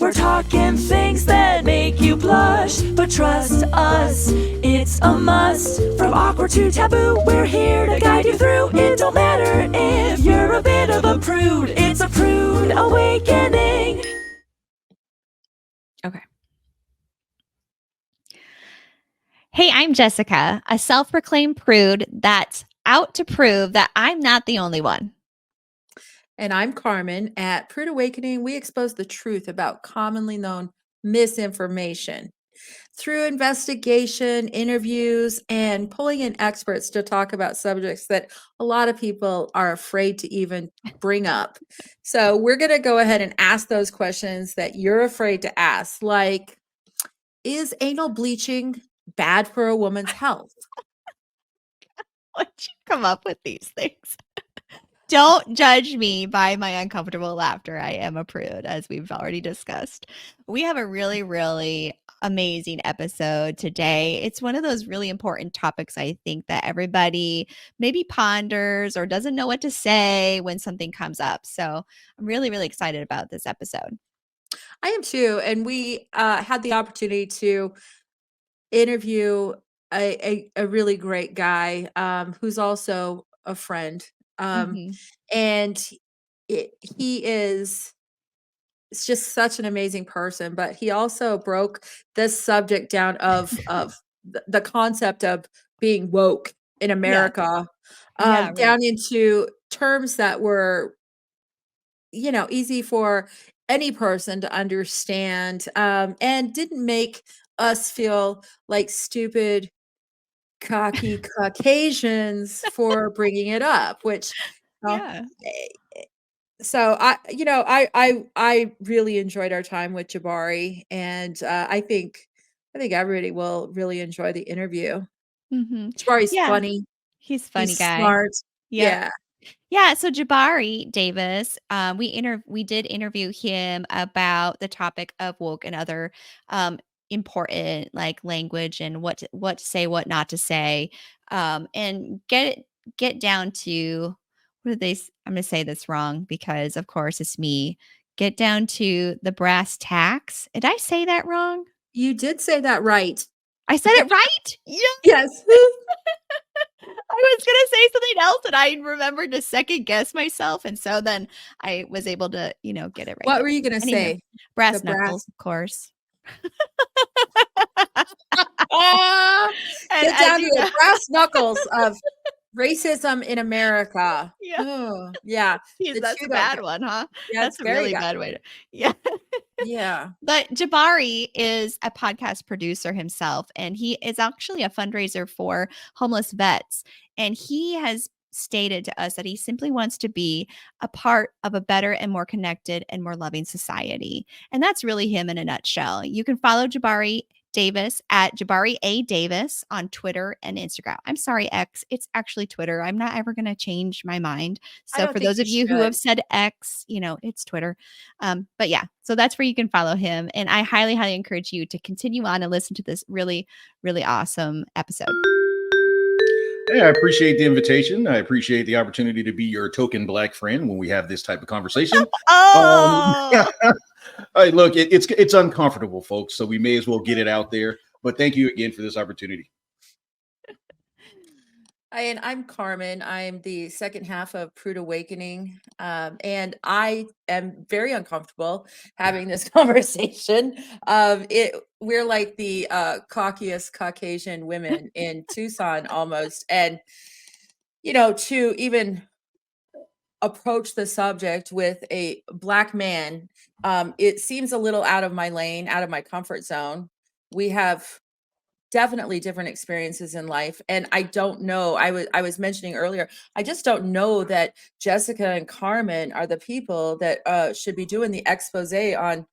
We're talking things that make you blush, but trust us, it's a must. From awkward to taboo, we're here to guide you through. It don't matter if you're a bit of a prude, it's a prude awakening. Okay. Hey, I'm Jessica, a self-proclaimed prude that's out to prove that I'm not the only one. And I'm Karmen. At Prude Awakening, we expose the truth about commonly known misinformation. Through investigation, interviews, and pulling in experts to talk about subjects that a lot of people are afraid to even bring up. So we're going to go ahead and ask those questions that you're afraid to ask, like, is anal bleaching bad for a woman's health? Why'd you come up with these things? Don't judge me by my uncomfortable laughter. I am a prude, as we've already discussed. We have a really, really amazing episode today. It's one of those really important topics, I think, that everybody maybe ponders or doesn't know what to say when something comes up. So I'm really, really excited about this episode. I am too. And we had the opportunity to interview a really great guy who's also a friend. Mhm. And he is it's just such an amazing person, but he also broke this subject down of the concept of being woke in Yeah. America Yeah, right. down into terms that were, you know, easy for any person to understand, and didn't make us feel like stupid, cocky Caucasians for bringing it up, which, Yeah. so I really enjoyed our time with Jabari, and I think everybody will really enjoy the interview. Mhm. Jabari's Yeah. funny. He's a funny He's guy. smart. Yep. Yeah. Yeah, so Jabari Davis, we did interview him about the topic of woke and other important like language and what to say, what not to say, and get down to what did I'm going to say this wrong because of course it's me. Get down to the brass tacks. Did I say that wrong? You did say that right. I said it right. Yeah. Yes. I was gonna say something else and I remembered to second guess myself. And so then I was able to, get it right. What were you gonna Anywho, say? brass The brass. knuckles, of course. And Get as down to you the know, brass knuckles of racism in America. yeah, Oh, yeah. The that's two a don't bad get one, huh? yeah, That's it's a very really bad. bad way to, yeah. Yeah. But Jabari is a podcast producer himself, and he is actually a fundraiser for homeless vets. And he has stated to us that he simply wants to be a part of a better and more connected and more loving society. And that's really him in a nutshell. You can follow Jabari Davis at Jabari A. Davis on Twitter and Instagram. I'm sorry, X. It's actually Twitter. I'm not ever going to change my mind. I So don't for think those you of you who should. have said X, it's Twitter. But yeah, so that's where you can follow him. And I highly, highly encourage you to continue on and listen to this really, really awesome episode. Hey, I appreciate the invitation. I appreciate the opportunity to be your token Black friend when we have this type of conversation. Oh, Hey, look, it's uncomfortable, folks, so we may as well get it out there. But thank you again for this opportunity. And I'm Karmen. I'm the second half of Prude Awakening. And I am very uncomfortable having this conversation. We're like the cockiest Caucasian women in Tucson almost. And, to even approach the subject with a Black man, it seems a little out of my lane, out of my comfort zone. We have definitely different experiences in life, and I don't know, I was mentioning earlier, I just don't know that Jessica and Karmen are the people that should be doing the expose on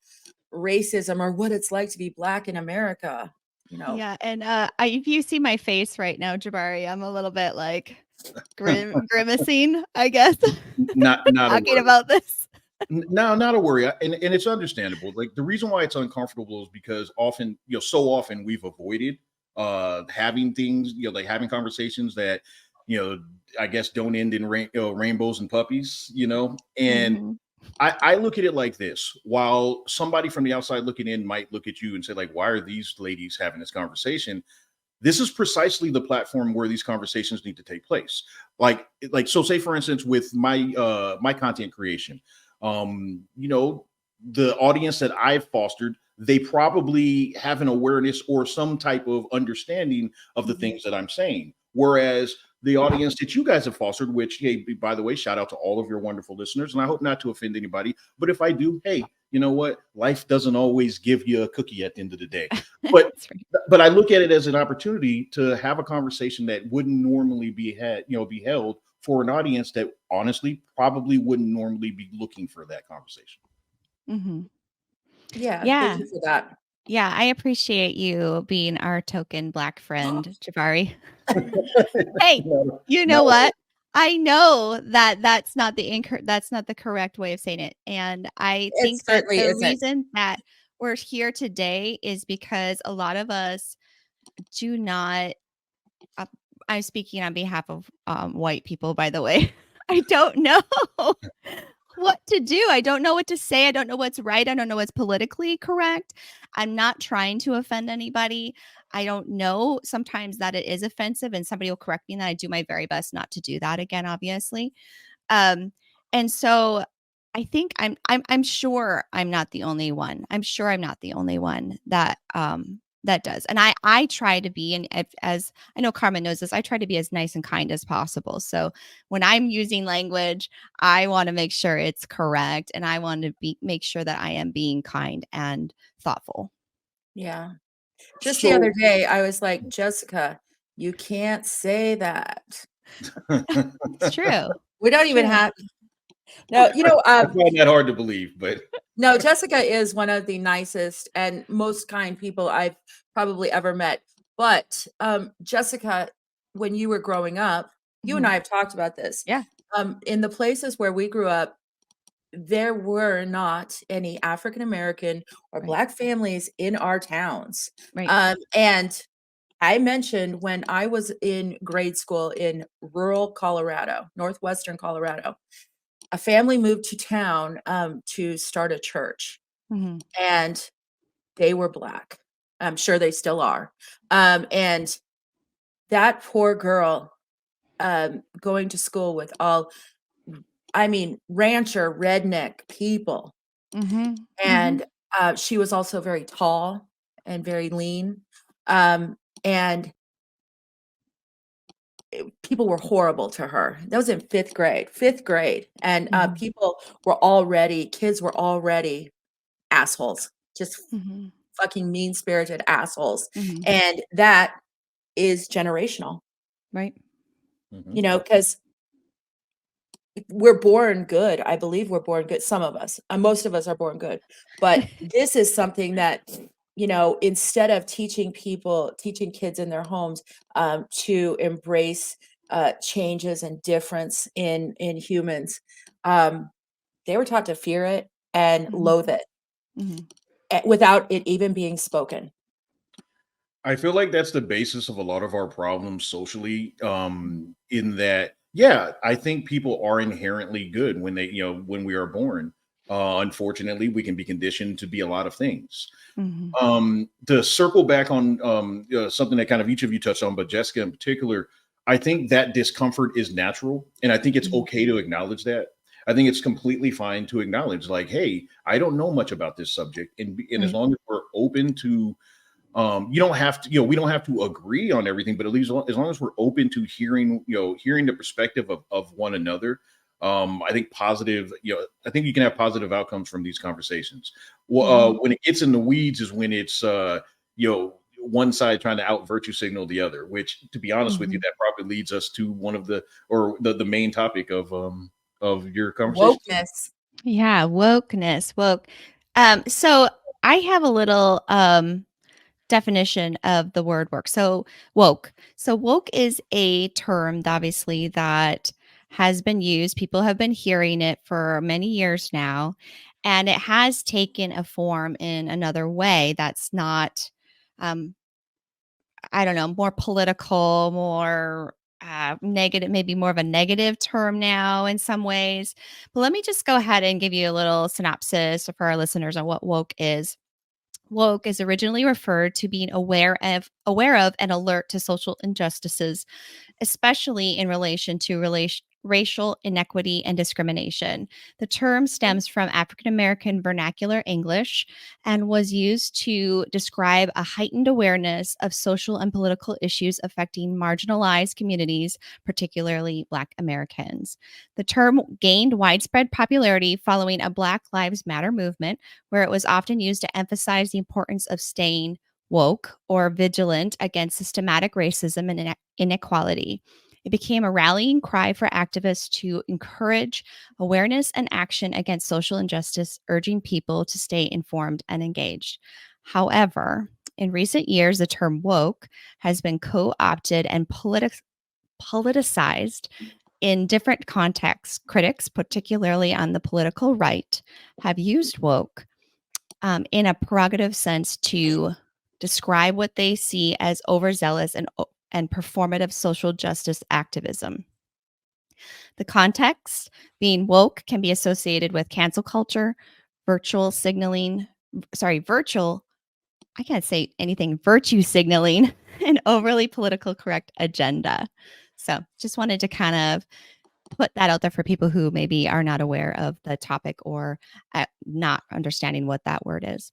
racism or what it's like to be Black in America. yeah. And if you see my face right now, Jabari, I'm a little bit like grimacing, I guess, Not a talking worry. about this. No, not a worry. And it's understandable. Like the reason why it's uncomfortable is because often, so often we've avoided having things, like having conversations that, I guess don't end in rainbows and puppies, and Mhm. I look at it like this. While somebody from the outside looking in might look at you and say, like, why are these ladies having this conversation? This is precisely the platform where these conversations need to take place. So say for instance, with my content creation, you know, the audience that I've fostered, they probably have an awareness or some type of understanding of the things that I'm saying. Whereas the audience that you guys have fostered, which, hey, by the way, shout out to all of your wonderful listeners. And I hope not to offend anybody, but if I do, hey, you know what? Life doesn't always give you a cookie at the end of the day. But That's right. but I look at it as an opportunity to have a conversation that wouldn't normally be be held for an audience that honestly probably wouldn't normally be looking for that conversation. Mm-hmm. Yeah, thank Yeah. you for that. Yeah. I appreciate you being our token Black friend, Jabari. Hey, No, you know no, what? I know that that's not the correct way of saying it. And I It think that certainly the isn't. reason that we're here today is because a lot of us do not uh, I'm speaking on behalf of white people, by the way. I don't know what to do. I don't know what to say. I don't know what's right. I don't know what's politically correct. I'm not trying to offend anybody. I don't know sometimes that it is offensive and somebody will correct me and I do my very best not to do that again, obviously. Um, and so I think I'm sure I'm not the only one. I'm sure I'm not the only one that that does. And I try to be, and as I know Karmen knows this, I try to be as nice and kind as possible. So when I'm using language, I want to make sure it's correct and I want to make sure that I am being kind and thoughtful. Yeah. Just the other so day, I was like, Jessica, you can't say that. It's true. We don't It's even true. have. No, I find that hard to believe, but no, Jessica is one of the nicest and most kind people I've probably ever met. But Jessica, when you were growing up, you and Mhm. I have talked about this. Yeah. In the places where we grew up, there were not any African American or Right. Black families in our towns. Right. And I mentioned when I was in grade school in rural Colorado, northwestern Colorado, a family moved to town to start a church, Mhm. and they were Black. I'm sure they still are. And that poor girl going to school with all, I mean, rancher, redneck people. Mhm. Mhm. And she was also very tall and very lean. And people were horrible to her. That was in 5th grade, 5th grade. And Mhm. kids were already assholes, just Mhm. fucking mean-spirited assholes. Mhm. And that is generational, Right. you know, because we're born good. I believe we're born good. Some of us, most of us are born good. But this is something that, you know, instead of teaching kids in their homes to embrace changes and difference in humans, they were taught to fear it and Mhm. loathe it Mhm. without it even being spoken. I feel like that's the basis of a lot of our problems socially. In that, yeah, I think people are inherently good when when we are born. Unfortunately, we can be conditioned to be a lot of things. Mhm. To circle back on something that kind of each of you touched on, but Jessica in particular, I think that discomfort is natural, and I think it's Mhm. okay to acknowledge that. I think it's completely fine to acknowledge, like, hey, I don't know much about this subject, and as Right. long as we're open to you don't have to, we don't have to agree on everything, but at least as long as we're open to hearing, hearing the perspective of one another. I think I think you can have positive outcomes from these conversations. Well, Mhm. when it gets in the weeds is when it's, one side trying to out virtue signal the other, which, to be honest with you, Mhm. that probably leads us to one of the main topic of your conversation. Wokeness. Yeah, wokeness, woke. So I have a little definition of the word work. So woke. So woke is a term obviously that has been used. People have been hearing it for many years now, and it has taken a form in another way that's not um I don't know, more political, more negative, maybe more of a negative term now in some ways. But let me just go ahead and give you a little synopsis for our listeners on what woke is. Woke is originally referred to being aware of and alert to social injustices, especially in relation to racial inequity and discrimination. The term stems from African American vernacular English and was used to describe a heightened awareness of social and political issues affecting marginalized communities, particularly Black Americans. The term gained widespread popularity following a Black Lives Matter movement, where it was often used to emphasize the importance of staying woke or vigilant against systematic racism and inequality. It became a rallying cry for activists to encourage awareness and action against social injustice, urging people to stay informed and engaged. However, in recent years, the term woke has been co opted and politicized in different contexts. Critics, particularly on the political right, have used woke in a prerogative sense to describe what they see as overzealous and performative social justice activism. The context, being woke, can be associated with cancel culture, virtual signaling, virtual, I can't say anything, virtue signaling, an overly political correct agenda. So just wanted to kind of put that out there for people who maybe are not aware of the topic or not understanding what that word is.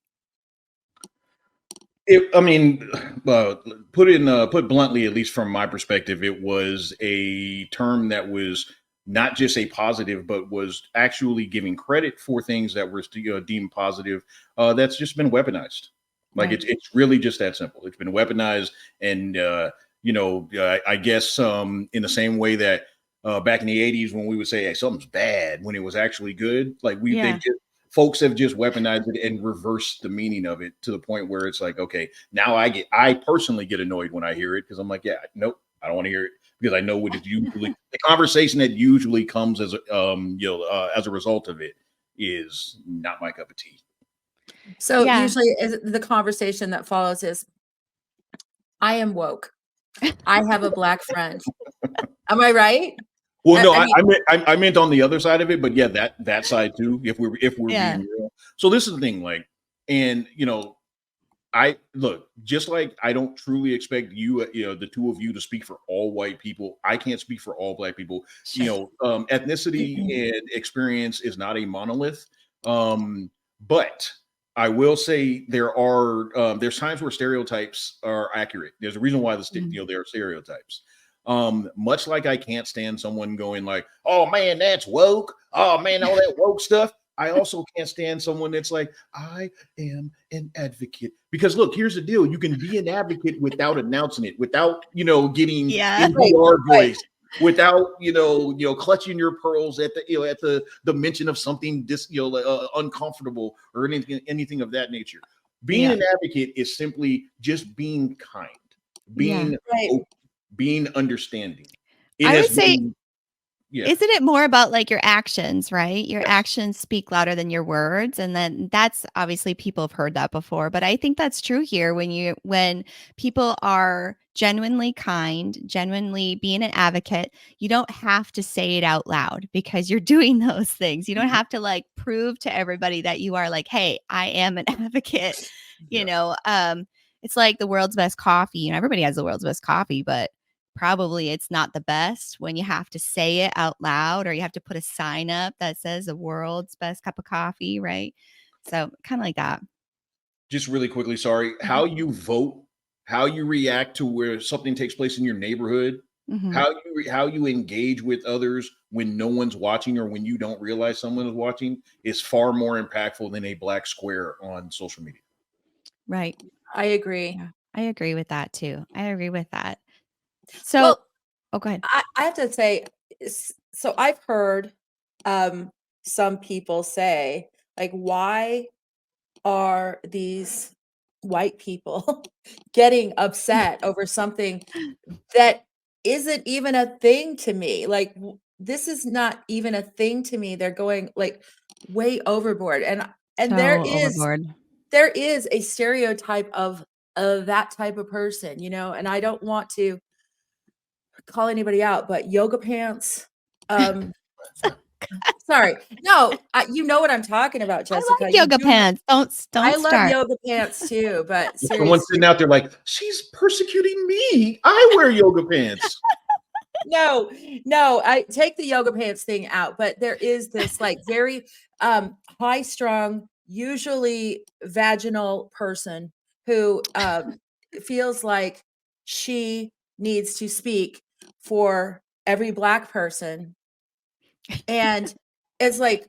I mean, put bluntly, at least from my perspective, it was a term that was not just a positive, but was actually giving credit for things that were deemed positive. That's just been weaponized. Like Right. it's really just that simple. It's been weaponized, and I guess in the same way that back in the '80s when we would say, "Hey, something's bad," when it was actually good, like Yeah. folks have just weaponized it and reversed the meaning of it to the point where it's like, okay, now I personally get annoyed when I hear it because I'm like, yeah, nope, I don't want to hear it because I know what it usually the conversation that usually comes as as a result of it is not my cup of tea. So Yeah. usually the conversation that follows is, I am woke. I have a Black friend. Am I right? Well, no, I mean, I meant on the other side of it, but yeah, that side too. If we're Yeah. being real, so this is the thing, like, and I look, just like I don't truly expect the two of you to speak for all white people. I can't speak for all Black people. Sure. Ethnicity and experience is not a monolith. But I will say there's times where stereotypes are accurate. There's a reason why there are stereotypes. Much like I can't stand someone going like, "Oh man, that's woke. Oh man, all that woke stuff." I also can't stand someone that's like, "I am an advocate." Because look, here's the deal: you can be an advocate without announcing it, without getting Yeah. Right, NPR right. voice, without clutching your pearls at the mention of something uncomfortable or anything of that nature. Being Yeah. an advocate is simply just being kind, Yeah. being Right. open, being understanding. It I has would say, been, yeah. isn't it more about like your actions, right? Your actions speak louder than your words. And then that's obviously people have heard that before, but I think that's true here when people are genuinely kind, genuinely being an advocate, you don't have to say it out loud because you're doing those things. You don't have to like prove to everybody that you are like, hey, I am an advocate. You Yeah. know, it's like the world's best coffee. Everybody has the world's best coffee, but probably it's not the best when you have to say it out loud or you have to put a sign up that says the world's best cup of coffee, right? So kind of like that. Just really quickly, sorry. How you vote, how you react to where something takes place in your neighborhood, Mm-hmm. how you engage with others when no one's watching or when you don't realize someone is watching is far more impactful than a black square on social media. Right. I agree. Yeah. I agree with that too. I agree with that. So, Well, oh, go ahead. I have to say, so I've heard some people say, like, why are these white people getting upset over something that isn't even a thing to me? Like, this is not even a thing to me. They're going like way overboard, and there So is overboard. a stereotype of that type of person, and I don't want to call anybody out, but yoga pants. Sorry. No, you know what I'm talking about, I Jessica. like You yoga do. pants. Don't I love start. yoga pants too, but Someone seriously. sitting out there like, she's persecuting me. I wear yoga pants. No, I take the yoga pants thing out, but there is this like very high strung, usually vaginal person who feels like she needs to speak for every Black person. And it's like,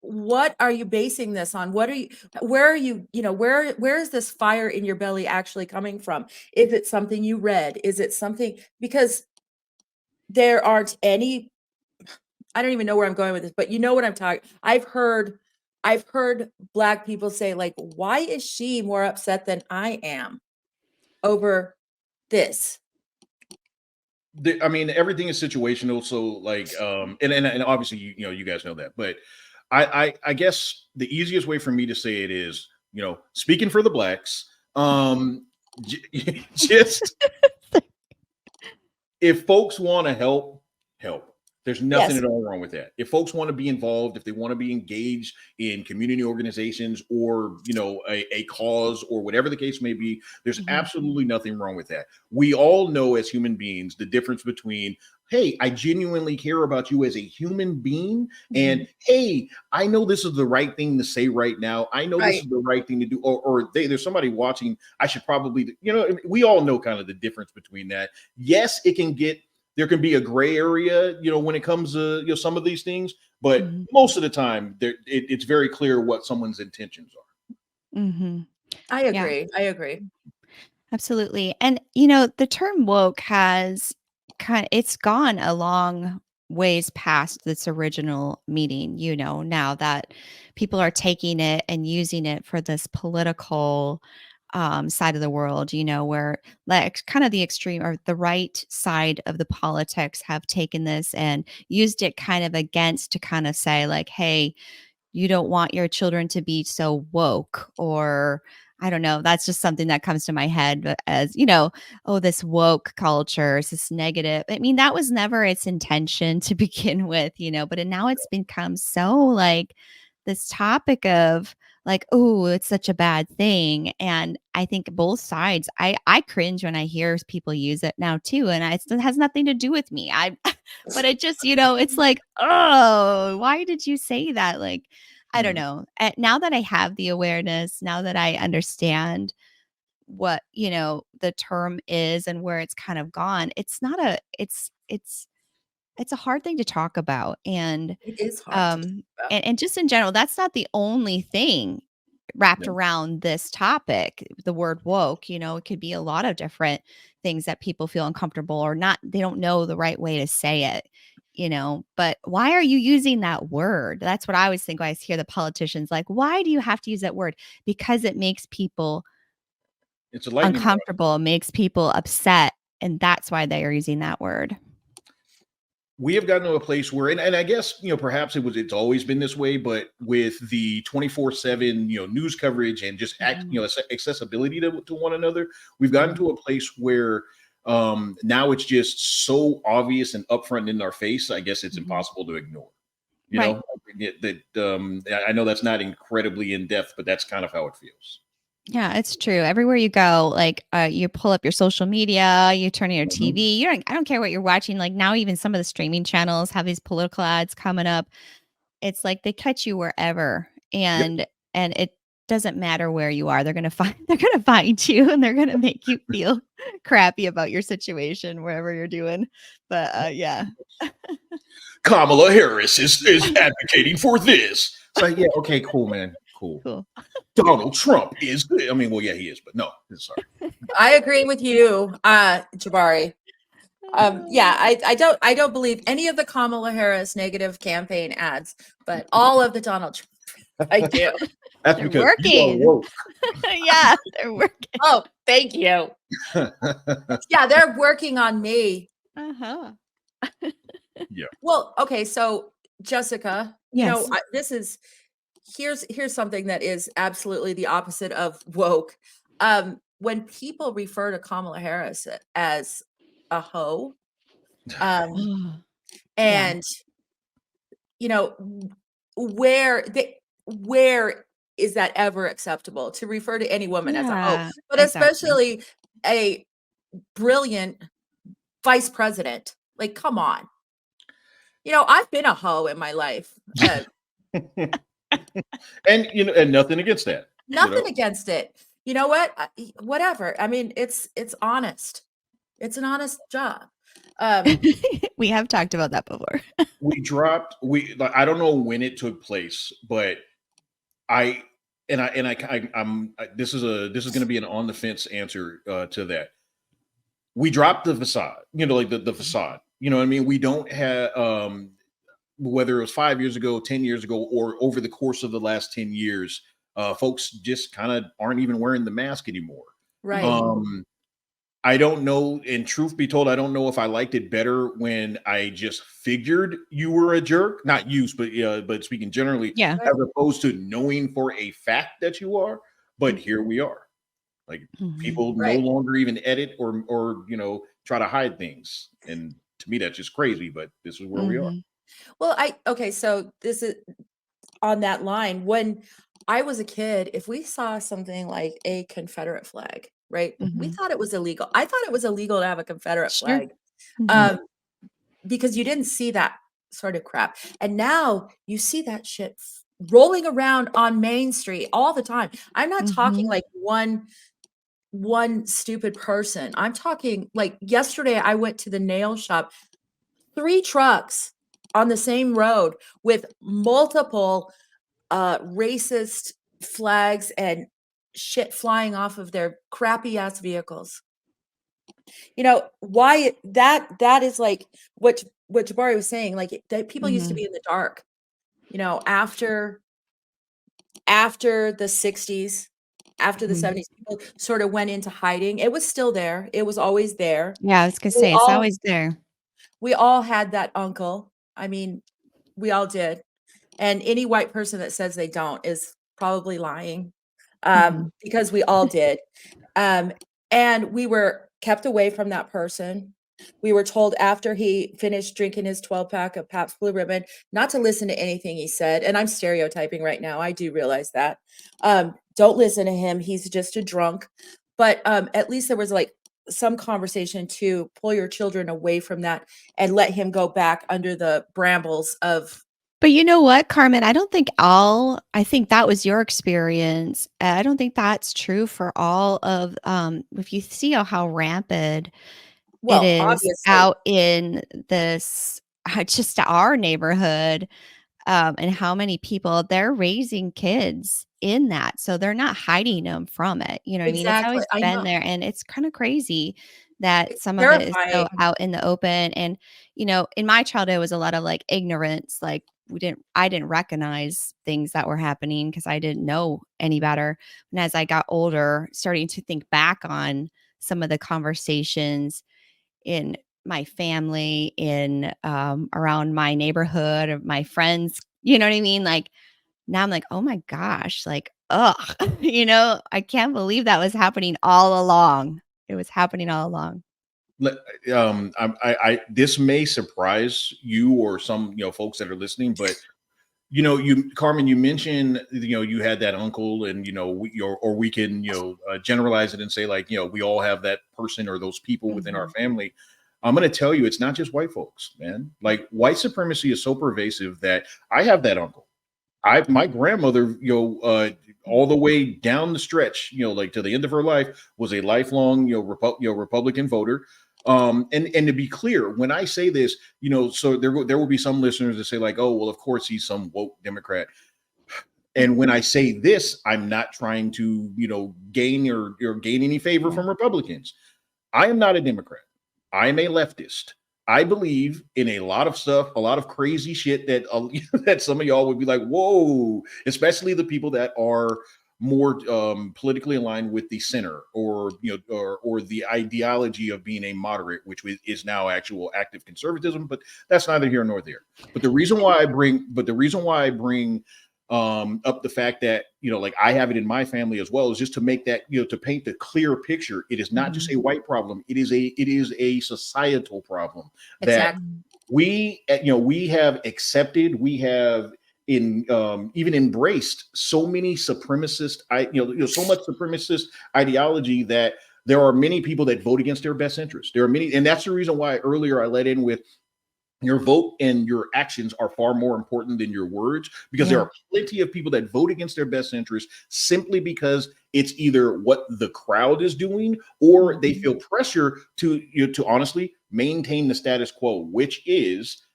what are you basing this on? Where are you, where is this fire in your belly actually coming from? Is it something you read? Is it something, because there aren't any, I don't even know where I'm going with this, but you know what I'm talking. I've heard Black people say, like, why is she more upset than I am over this? I mean, everything is situational. So like, and obviously, you guys know that, but I guess the easiest way for me to say it is, speaking for the Blacks, just if folks want to help. There's nothing Yes. at all wrong with that. If folks want to be involved, if they want to be engaged in community organizations or, a cause or whatever the case may be, there's absolutely nothing wrong with that. We all know as human beings the difference between, hey, I genuinely care about you as a human being, and hey, I know this is the right thing to say right now. I know this is the right thing to do, or there's somebody watching. I should probably, we all know kind of the difference between that. Yes, there can be a gray area, when it comes to some of these things, but most of the time, it's very clear what someone's intentions are. I agree. I agree. Absolutely. And the term woke has it's gone a long ways past this original meaning, now that people are taking it and using it for this political side of the world, where like kind of the extreme or the right side of the politics have taken this and used it kind of against to kind of say like, hey, you don't want your children to be so woke, or I don't know. That's just something that comes to my head as, oh, this woke culture is this negative. I mean, that was never its intention to begin with, but now it's become so like this topic of like, oh, it's such a bad thing. And I think both sides, I cringe when I hear people use it now too. And it has nothing to do with me. But it just, it's like, oh, why did you say that? Like, I don't know. Now that I have the awareness, now that I understand what, the term is and where it's kind of gone, it's a hard thing to talk about. And It is hard to talk about. and just in general, that's not the only thing wrapped around this topic. The word woke, it could be a lot of different things that people feel uncomfortable or not, they don't know the right way to say it, but why are you using that word? That's what I always think when I hear the politicians like, why do you have to use that word? Because it makes people it's a lightning uncomfortable, it makes people upset, and that's why they are using that word. We have gotten to a place where, and I guess, perhaps it's always been this way, but with the 24/7, news coverage and just accessibility to one another, we've gotten to a place where now it's just so obvious and upfront and in our face. I guess it's impossible to ignore. I know that's not incredibly in depth, but that's kind of how it feels. Yeah, it's true. Everywhere you go, like you pull up your social media, you turn on your TV. I don't care what you're watching. Like now, even some of the streaming channels have these political ads coming up. It's like they catch you wherever, and it doesn't matter where you are. They're gonna find you, and they're gonna make you feel crappy about your situation wherever you're doing. But yeah. Kamala Harris is advocating for this. It's like, yeah, okay, cool, man. Cool. Donald Trump is good. I mean, well, yeah, he is, but no, sorry. I agree with you, Jabari. I don't believe any of the Kamala Harris negative campaign ads, but all of the Donald Trump. I do. That's they're because working. You are woke. Yeah, they're working. Oh, thank you. Yeah, they're working on me. Yeah. Well, okay, so Jessica, Yes. here's something that is absolutely the opposite of woke. When people refer to Kamala Harris as a hoe. Um, Yeah. and where is that ever acceptable to refer to any woman as a hoe, Yeah, but exactly. especially a brilliant vice president? Like, come on. I've been a hoe in my life. And and nothing against that. Nothing against it. You know what? Whatever. I mean, it's honest. It's an honest job. We have talked about that before. I don't know when it took place, but I this is going to be an on the fence answer to that. We dropped the facade, like the facade. You know what I mean? We don't have whether it was 5 years ago, 10 years ago, or over the course of the last 10 years, folks just kind of aren't even wearing the mask anymore. Right. I don't know, and truth be told, I don't know if I liked it better when I just figured you were a jerk, not you, but speaking generally, Yeah. as opposed to knowing for a fact that you are. But here we are. Like, people no Right. longer even edit or try to hide things. And to me, that's just crazy, but this is where we are. Well, so this is on that line. When I was a kid, if we saw something like a Confederate flag, right? We thought it was illegal. I thought it was illegal to have a Confederate Sure. flag. Because you didn't see that sort of crap. And now you see that shit rolling around on Main Street all the time. I'm not talking like one stupid person. I'm talking like yesterday I went to the nail shop, 3 trucks on the same road with multiple racist flags and shit flying off of their crappy ass vehicles. Why that is like what Jabari was saying, like that people used to be in the dark, after the 60s, after the 70s, people sort of went into hiding. It was still there. It was always there. Yeah, I was gonna We say it's all always there. we all had that uncle. I mean, we all did. And any white person that says they don't is probably lying, because we all did. And we were kept away from that person. We were told after he finished drinking his 12-pack of Pabst Blue Ribbon not to listen to anything he said. And I'm stereotyping right now. I do realize that. Don't listen to him. He's just a drunk. But at least there was like some conversation to pull your children away from that and let him go back under the brambles of. But you know what, Carmen? I think that was your experience. I don't think that's true for all of if you see how rampant it Well, is obviously. out in this just our neighborhood, and how many people they're raising kids in that. So they're not hiding them from it. You know what I mean? It's Exactly. always I been know. there. And it's kind of crazy that It's some of it is so terrifying. out in the open. And, in my childhood it was a lot of like ignorance. Like I didn't recognize things that were happening because I didn't know any better. And as I got older, starting to think back on some of the conversations in my family, in around my neighborhood, or my friends, you know what I mean? Like now I'm like, oh my gosh, like, ugh, I can't believe that was happening all along. It was happening all along. This may surprise you or some folks that are listening, but Carmen, you mentioned you had that uncle, and we can generalize it and say, like, we all have that person or those people within our family. I'm going to tell you, it's not just white folks, man. Like, white supremacy is so pervasive that I have that uncle. My grandmother, all the way down the stretch, like to the end of her life, was a lifelong, Republican voter. And to be clear, when I say this, so there will be some listeners that say, like, oh, well, of course he's some woke Democrat. And when I say this, I'm not trying to, gain or gain any favor from Republicans. I am not a Democrat. I'm a leftist. I believe in a lot of stuff, a lot of crazy shit that that some of y'all would be like, whoa, especially the people that are more politically aligned with the center, or or the ideology of being a moderate, which is now actual active conservatism. But that's neither here nor there. But the reason why I bring up the fact that, like I have it in my family as well, is just to make that, to paint the clear picture. It is not just a white problem. It is a societal problem that Exactly. we have accepted, we have even embraced so many supremacist, so much supremacist ideology that there are many people that vote against their best interest. There are many, and that's the reason why earlier I led in with your vote and your actions are far more important than your words, because there are plenty of people that vote against their best interest simply because it's either what the crowd is doing or they feel pressure to honestly maintain the status quo, which is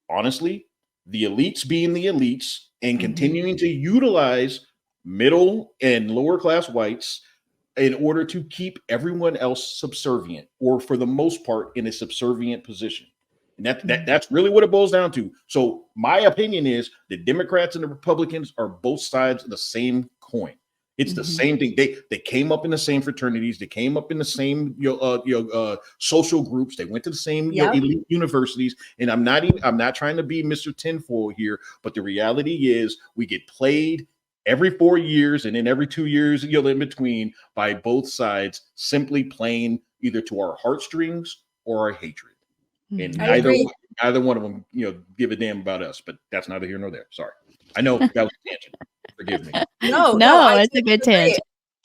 honestly the elites being the elites and continuing to utilize middle and lower class whites in order to keep everyone else subservient, or for the most part in a subservient position. And that's really what it boils down to. So my opinion is the Democrats and the Republicans are both sides of the same coin. It's the same thing. They came up in the same fraternities. They came up in the same social groups. They went to the same elite universities. And I'm not trying to be Mr. Tinfoil here, but the reality is we get played every 4 years and then every 2 years in between by both sides, simply playing either to our heartstrings or our hatred. And neither one of them, give a damn about us. But that's neither here nor there. Sorry, I know that was a tangent. Forgive me. No, it's a good tangent.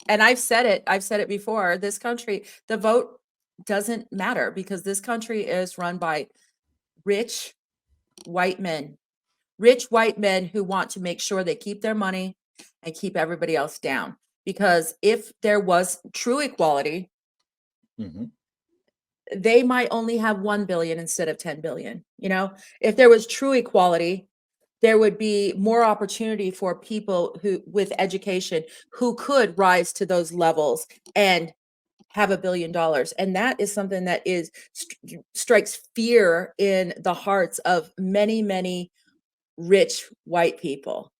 And I've said it before. This country, the vote doesn't matter because this country is run by rich white men who want to make sure they keep their money and keep everybody else down. Because if there was true equality, they might only have 1 billion instead of 10 billion. If there was true equality, there would be more opportunity for people who with education who could rise to those levels and have $1 billion. And that is something that strikes fear in the hearts of many, many rich white people.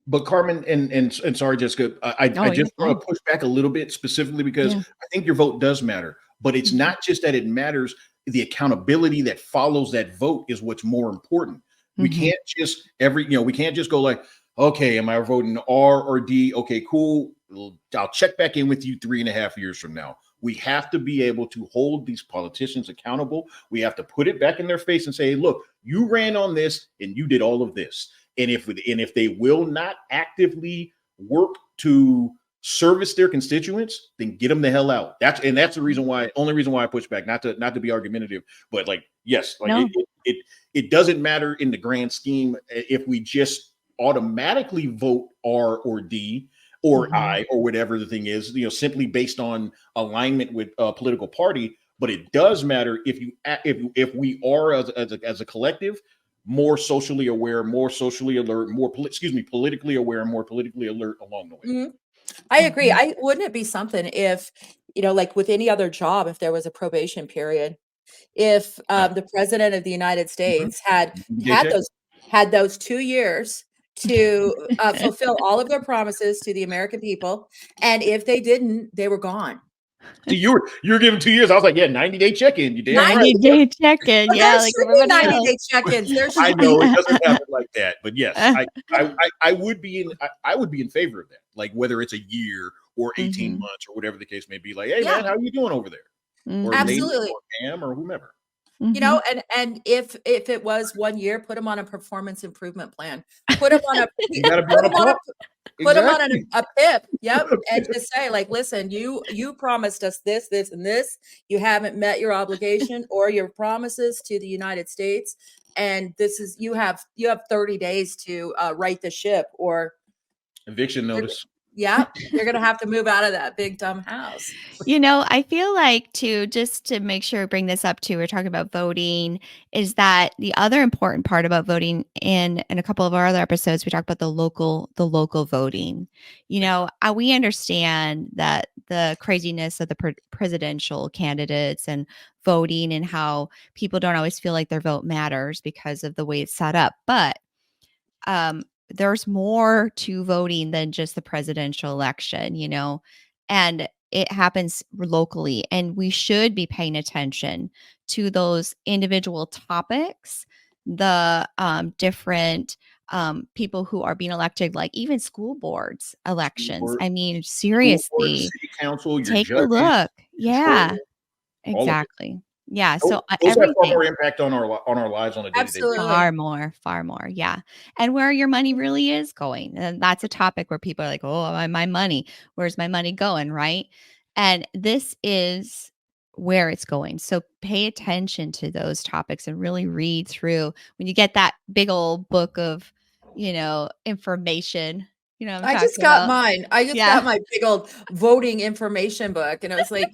But Karmen, and sorry, Jessica, I just want to push back a little bit specifically because I think your vote does matter. But it's not just that it matters. The accountability that follows that vote is what's more important. We can't just we can't just go like, okay, am I voting R or D? Okay, cool. I'll check back in with you 3.5 years from now. We have to be able to hold these politicians accountable. We have to put it back in their face and say, look, you ran on this and you did all of this. And if they will not actively work to service their constituents, then get them the hell out. That's the only reason why I push back, not to be argumentative, but it doesn't matter in the grand scheme if we just automatically vote R or D or I or whatever the thing is, simply based on alignment with a political party. But it does matter if we are as a collective more socially aware, more socially alert, politically aware, more politically alert along the way. I agree. Wouldn't it be something if, like with any other job, if there was a probation period, if the president of the United States had those 2 years to fulfill all of their promises to the American people, and if they didn't, they were gone. So you were given 2 years. I was like, 90-day check-in. You did 90-day check-in. Yeah, like 90-day check-ins. I know it doesn't happen like that, but yes, I would be in favor of that. Like whether it's a year or 18 months or whatever the case may be. Like, hey man, how are you doing over there? Or absolutely, or Pam or whomever. And if it was 1 year, put them on a performance improvement plan. Put them on a a PIP. Yep. And just say like, listen, you promised us this, and this. You haven't met your obligation or your promises to the United States. And this is, you have 30 days to right the ship or eviction notice. Yeah, you're going to have to move out of that big dumb house. I feel like just to make sure, bring this up too, we're talking about voting, is that the other important part about voting in a couple of our other episodes, we talk about the local voting. We understand that the craziness of the presidential candidates and voting and how people don't always feel like their vote matters because of the way it's set up. But there's more to voting than just the presidential election, and it happens locally. And we should be paying attention to those individual topics, the different people who are being elected, like even school boards elections. board- I mean, School board, seriously, city council, your take a judges, look. your controller, Yeah, all of it. exactly. Yeah. Those, So those have far more everything. impact on our lives on a day-to-day basis. Absolutely. Far more. Yeah. And where your money really is going. And that's a topic where people are like, oh, my money, where's my money going? Right. And this is where it's going. So pay attention to those topics and really read through when you get that big old book of, information, I'm I just talking got about. mine. I just Yeah. got my big old voting information book, and I was like,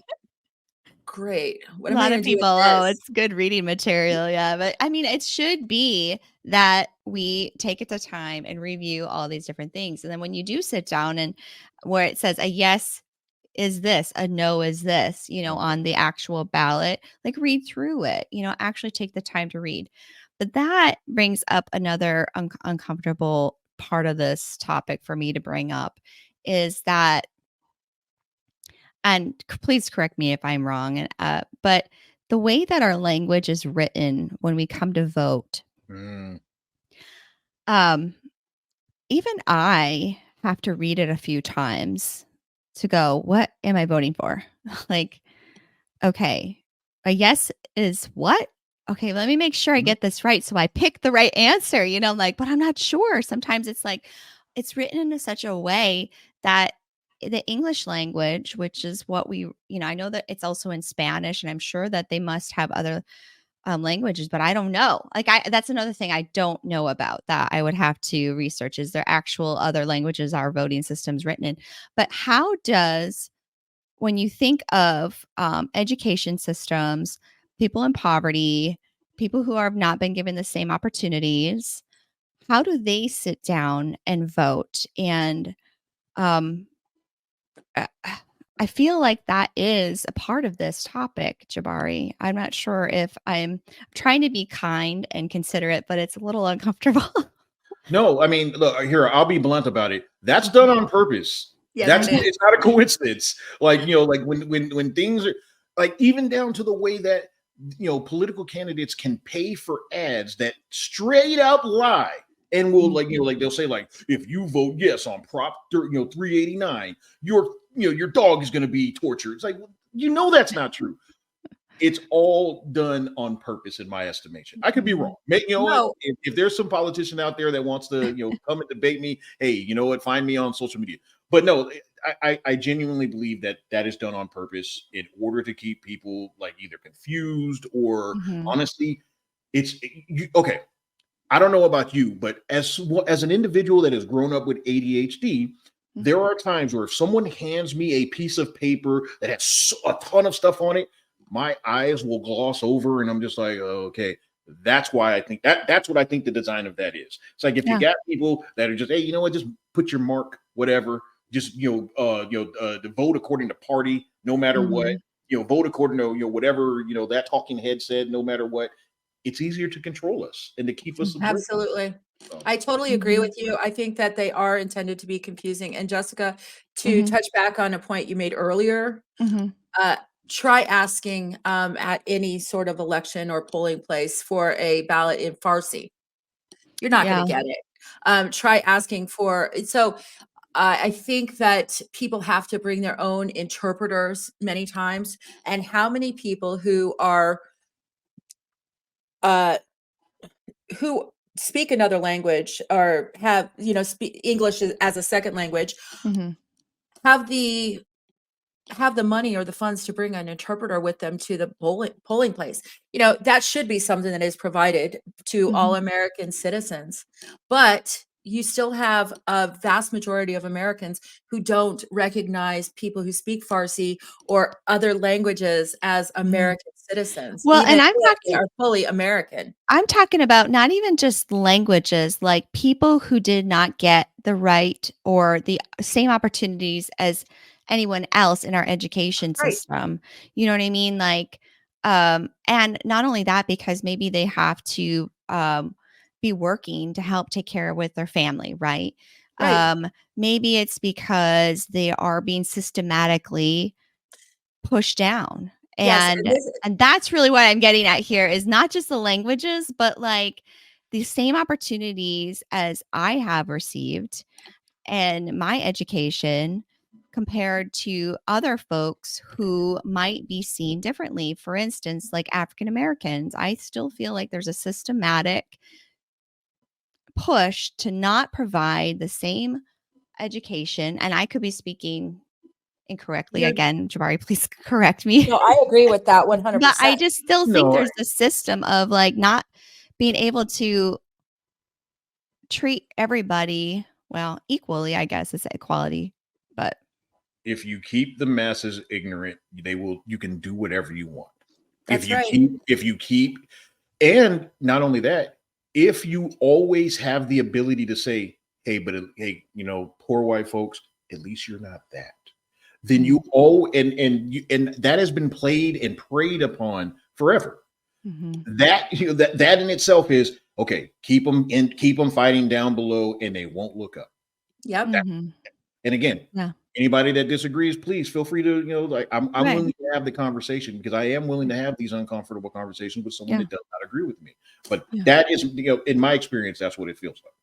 great. What A am I lot going of to do people, with oh, this? it's good reading material. Yeah. But I mean, it should be that we take it the time and review all these different things. And then when you do sit down and where it says a yes is this, a no is this, on the actual ballot, like read through it, actually take the time to read. But that brings up another uncomfortable part of this topic for me to bring up is that, and please correct me if I'm wrong, but the way that our language is written when we come to vote, Mm. um, even I have to read it a few times to go, what am I voting for? Like, okay, a yes is what? Okay, let me make sure I Mhm. get this right. So I pick the right answer, like, but I'm not sure. Sometimes it's like, it's written in such a way that the English language, which is what I know that it's also in Spanish, and I'm sure that they must have other languages, but I don't know. Like, that's another thing I don't know about that I would have to research. Is there actual other languages our voting system's written in? But how does when you think of education systems, people in poverty, people who have not been given the same opportunities, how do they sit down and vote? And um, uh, I feel like that is a part of this topic, Jabari. I'm not sure if I'm trying to be kind and considerate, but it's a little uncomfortable. No, I mean, look here. I'll be blunt about it. That's done on purpose. Yes, That's it is. it's not a coincidence. Like like when things are like even down to the way that political candidates can pay for ads that straight up lie and will like they'll say like if you vote yes on Prop 389, your dog is going to be tortured. It's like that's not true. It's all done on purpose, in my estimation. I could be wrong. You know what? No, If there's some politician out there that wants to, come and debate me, hey, you know what? Find me on social media. But no, I genuinely believe that is done on purpose in order to keep people like either confused or Mhm. honestly, okay. I don't know about you, but as an individual that has grown up with ADHD, there are times where if someone hands me a piece of paper that has a ton of stuff on it, my eyes will gloss over, and I'm just like, oh, okay. That's why I think that's what I think the design of that is. It's like if you Yeah. got people that are just, hey, you know what, just put your mark, whatever. Just to vote according to party, no matter what. Mhm. Vote according to whatever that talking head said, no matter what. It's easier to control us and to keep us subservient. absolutely. So, I totally agree with you. I think that they are intended to be confusing. And Jessica, to Mhm. touch back on a point you made earlier, Mhm. uh, try asking at any sort of election or polling place for a ballot in Farsi. You're not going Yeah. to get it. Try asking for so I think that people have to bring their own interpreters many times. And how many people uh, who speak another language or have speak English as a second language Mhm. have the money or the funds to bring an interpreter with them to the polling place. That should be something that is provided to all Mhm. American citizens. But you still have a vast majority of Americans who don't recognize people who speak Farsi or other languages as Mhm. American citizens, Well, even and if they are fully American. I'm talking about not even just languages, like people who did not get the right or the same opportunities as anyone else in our education Right, system. You know what I mean? Like, and not only that, because maybe they have to be working to help take care with their family, right? right. Maybe it's because they are being systematically pushed down. Yes, and And this and that's really what I'm getting at here is not just the languages, but like the same opportunities as I have received and my education compared to other folks who might be seen differently. For instance, like African Americans, I still feel like there's a systematic push to not provide the same education. And I could be speaking incorrectly. You're- Again, Jabari, please correct me. No, I agree with that 100%. But I just still think No, there's a system of like not being able to treat everybody well equally, I guess it's equality. But if you keep the masses ignorant, you can do whatever you want. That's if you right. keep, and not only that, if you always have the ability to say, hey, but hey, poor white folks, at least you're not that. Then you and that has been played and preyed upon forever. That that in itself is okay. Keep them fighting down below, and they won't look up. Yep. Mm-hmm. And again, Yeah. anybody that disagrees, please feel free to, I'm Right. willing to have the conversation, because I am willing to have these uncomfortable conversations with someone that does not agree with me. But that is, in my experience, that's what it feels like.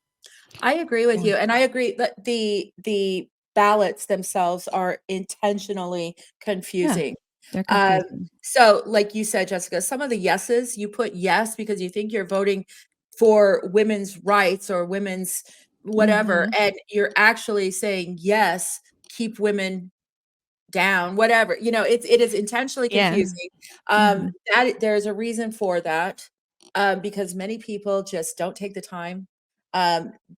I agree with you. And I agree that the ballots themselves are intentionally confusing. They're confusing. So like you said, Jessica, some of the yeses, you put yes because you think you're voting for women's rights or women's whatever, and you're actually saying yes, keep women down, whatever. It is intentionally confusing. That there's a reason for that, because many people just don't take the time.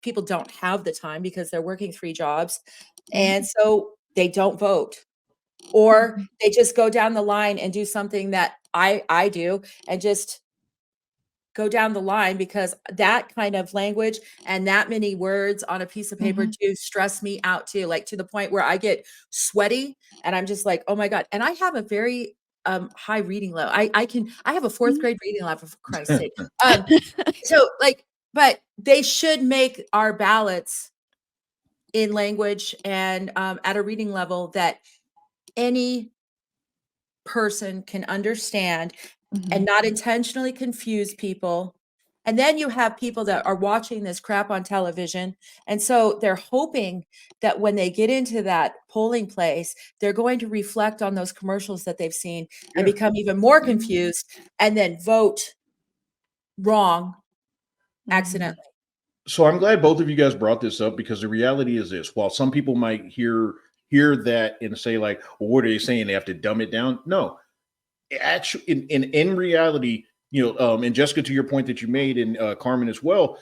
People don't have the time because they're working 3 jobs, and so they don't vote. Or they just go down the line and do something that I do, and just go down the line, because that kind of language and that many words on a piece of paper do stress me out too, like to the point where I get sweaty and I'm just like, oh my God. And I have a very high reading level. I have a 4th grade reading level, for Christ's sake. So like, but they should make our ballots in language and at a reading level that any person can understand and not intentionally confuse people. And then you have people that are watching this crap on television. And so they're hoping that when they get into that polling place, they're going to reflect on those commercials that they've seen and become even more confused and then vote wrong accidentally. So I'm glad both of you guys brought this up, because the reality is this: while some people might hear that and say like, well, what are they saying? They have to dumb it down? No, actually, in reality, and Jessica, to your point that you made, and Karmen as well,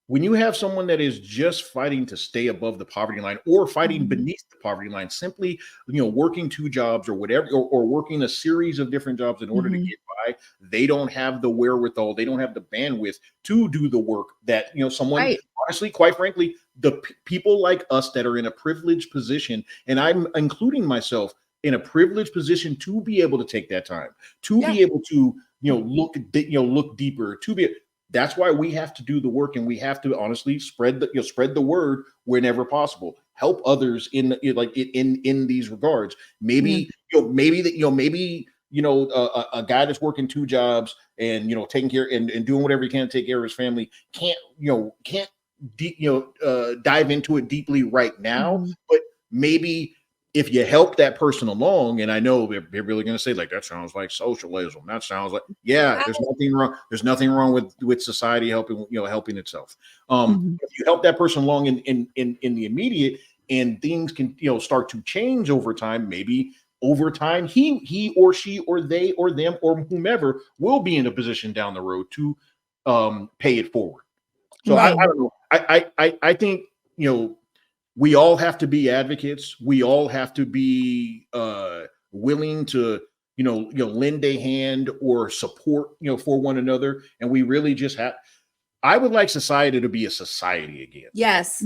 when you have someone that is just fighting to stay above the poverty line, or fighting beneath the poverty line, simply, working 2 jobs or whatever, or working a series of different jobs in order to get by, they don't have the wherewithal, they don't have the bandwidth to do the work that, someone, honestly, quite frankly, the people like us that are in a privileged position, and I'm including myself in a privileged position, to be able to take that time, to be able to, look deeper, that's why we have to do the work, and we have to honestly spread the word whenever possible. Help others in these regards. Maybe a guy that's working 2 jobs and taking care and doing whatever he can to take care of his family can't dive into it deeply right now, but maybe if you help that person along, and I know they're really going to say like, that sounds like socialism. That sounds like, there's nothing wrong. There's nothing wrong with society helping itself. If you help that person along in the immediate, and things can start to change over time, maybe over time he or she or they or them or whomever will be in a position down the road to pay it forward. So I don't know. I think we all have to be advocates. We all have to be willing to, lend a hand or support, for one another. And we really just have. I would like society to be a society again. Yes.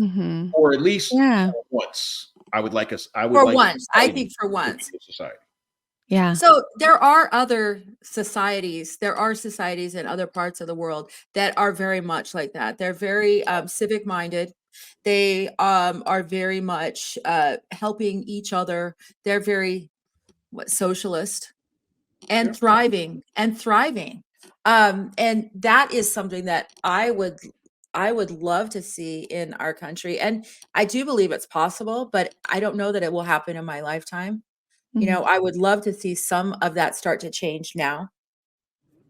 Or at least once. I would like us. I think for once. Society. Yeah. So there are other societies. There are societies in other parts of the world that are very much like that. They're very civic minded. They are very much helping each other. They're very socialist and thriving. And that is something that I would love to see in our country. And I do believe it's possible, but I don't know that it will happen in my lifetime. You Mhm. know, I would love to see some of that start to change now,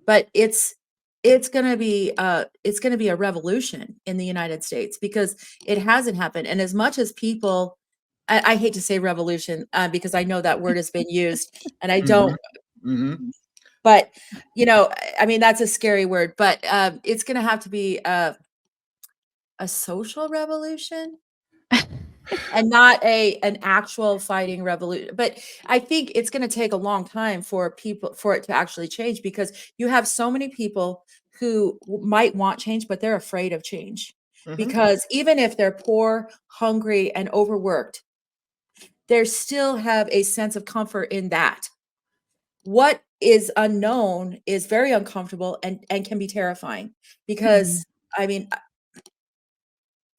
but it's going to be a revolution in the United States because it hasn't happened. And as much as people, I hate to say revolution because I know that word has been used, and I Mhm. don't. Mhm. But you know, I mean, that's a scary word. But it's going to have to be a social revolution and not an actual fighting revolution. But I think it's going to take a long time for it to actually change, because you have so many people who might want change, but they're afraid of change, Mhm. because even if they're poor, hungry, and overworked, they still have a sense of comfort in that. What is unknown is very uncomfortable and can be terrifying, Mhm. because I mean,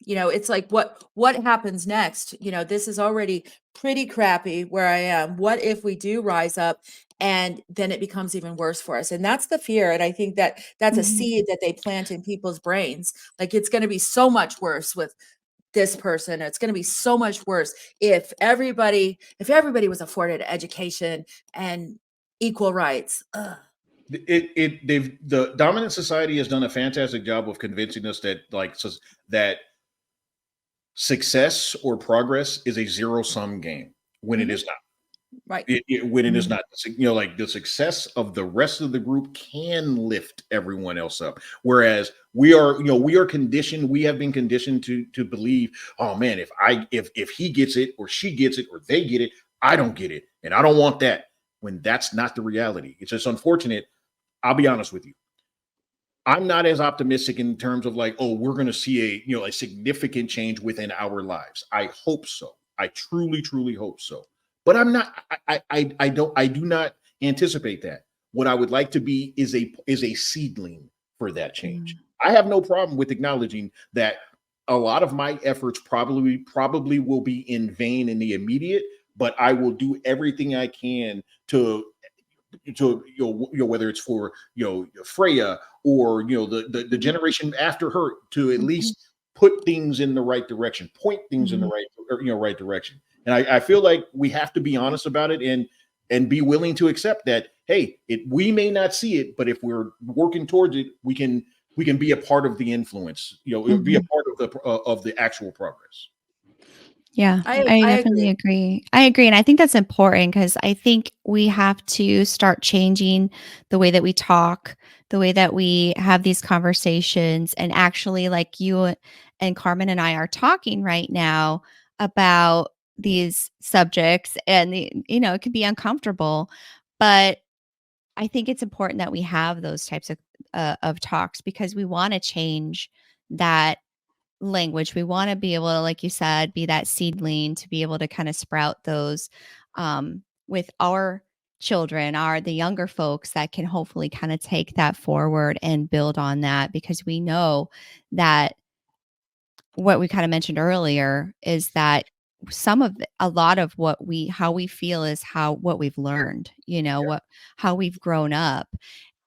you know, it's like, what happens next? You know, this is already pretty crappy where I am. What if we do rise up and then it becomes even worse for us? And that's the fear. And I think that that's a Mhm. seed that they plant in people's brains. Like, it's going to be so much worse with this person. It's going to be so much worse if everybody was afforded education and equal rights. Ugh. The dominant society has done a fantastic job of convincing us that that success or progress is a zero sum game when it Mhm. is not. Right. When it is Mhm. not, like the success of the rest of the group can lift everyone else up. Whereas we are conditioned, we have been conditioned to believe, oh man, if he gets it or she gets it or they get it, I don't get it, and I don't want that. When that's not the reality, it's just unfortunate. I'll be honest with you. I'm not as optimistic in terms of like, oh, we're going to see a significant change within our lives. I hope so. I truly, truly hope so. But I'm not. I do not anticipate that. What I would like to be is a seedling for that change. Mhm. I have no problem with acknowledging that a lot of my efforts probably will be in vain in the immediate, but I will do everything I can to whether it's for Freya or the generation after her, to at Mhm. least put things in the right direction, point things in the Mhm. right direction. And I feel like we have to be honest about it, and be willing to accept that, hey, we may not see it, but if we're working towards it, we can be a part of the influence, be a Mhm. part of the actual progress. Yeah, I I I definitely agree. agree. I agree, and I think that's important because I think we have to start changing the way that we talk, the way that we have these conversations, and actually, like you and Carmen and I are talking right now about these subjects, and it can be uncomfortable, but I think it's important that we have those types of talks because we want to change that language. We wanna be able to, like you said, be that seedling to be able to kinda sprout those, with our children, the younger folks that can hopefully kinda take that forward and build on that because we know that what we kinda mentioned earlier is that a lot of how we feel is what we've learned, how we've grown up.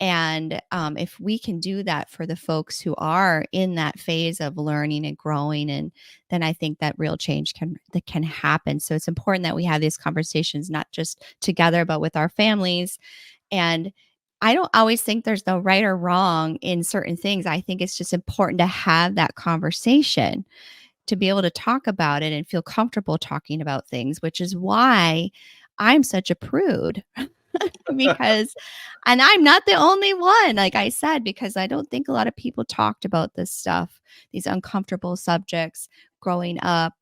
And if we can do that for the folks who are in that phase of learning and growing, and then I think that real change can happen. So it's important that we have these conversations, not just together, but with our families. And I don't always think there's no right or wrong in certain things. I think it's just important to have that conversation to be able to talk about it and feel comfortable talking about things, which is why I'm such a prude because and I'm not the only one, like I said, because I don't think a lot of people talked about this stuff, these uncomfortable subjects growing up.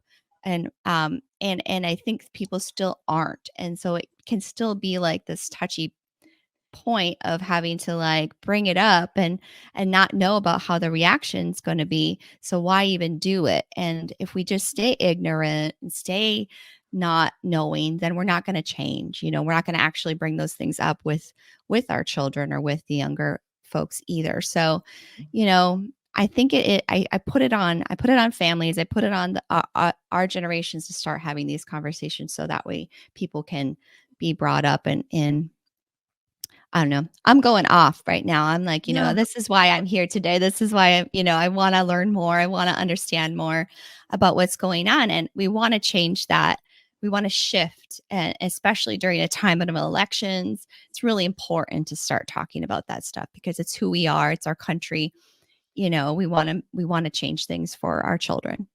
And I think people still aren't. And so it can still be like this touchy point of having to like bring it up and not know about how the reaction's going to be, so why even do it? And if we just stay ignorant and stay not knowing, then we're not going to change. We're not going to actually bring those things up with our children or with the younger folks either. So I think I put it on families, I put it on our generations to start having these conversations so that way people can be brought up and I don't know. I'm going off right now. I'm like, Yeah. this is why I'm here today. This is why I want to learn more. I want to understand more about what's going on. And we want to change that. We want to shift, and especially during a time of elections, it's really important to start talking about that stuff because it's who we are. It's our country. We want to change things for our children.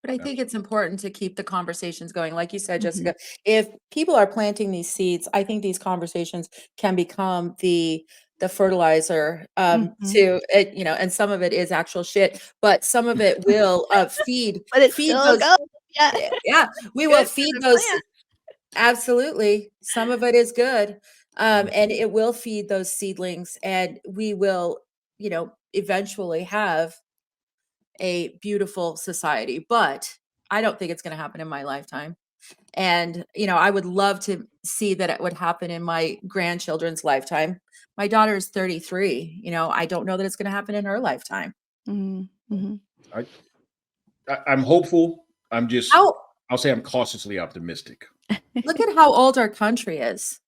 But I think it's important to keep the conversations going. Like you said, Mhm. Jessica, if people are planting these seeds, I think these conversations can become the fertilizer Mhm. to it, and some of it is actual shit, but some of it will feed But it's feed still those. goes. Yeah. Yeah, we will Good for feed the those. plant. Absolutely. Some of it is good. Mhm. And it will feed those seedlings, and we will, eventually have a beautiful society. But I don't think it's going to happen in my lifetime. And, I would love to see that it would happen in my grandchildren's lifetime. My daughter is 33. I don't know that it's going to happen in her lifetime. Mhm. Mhm. I, I'm hopeful. I'm just, How I'll say I'm cautiously optimistic. Look at how old our country is.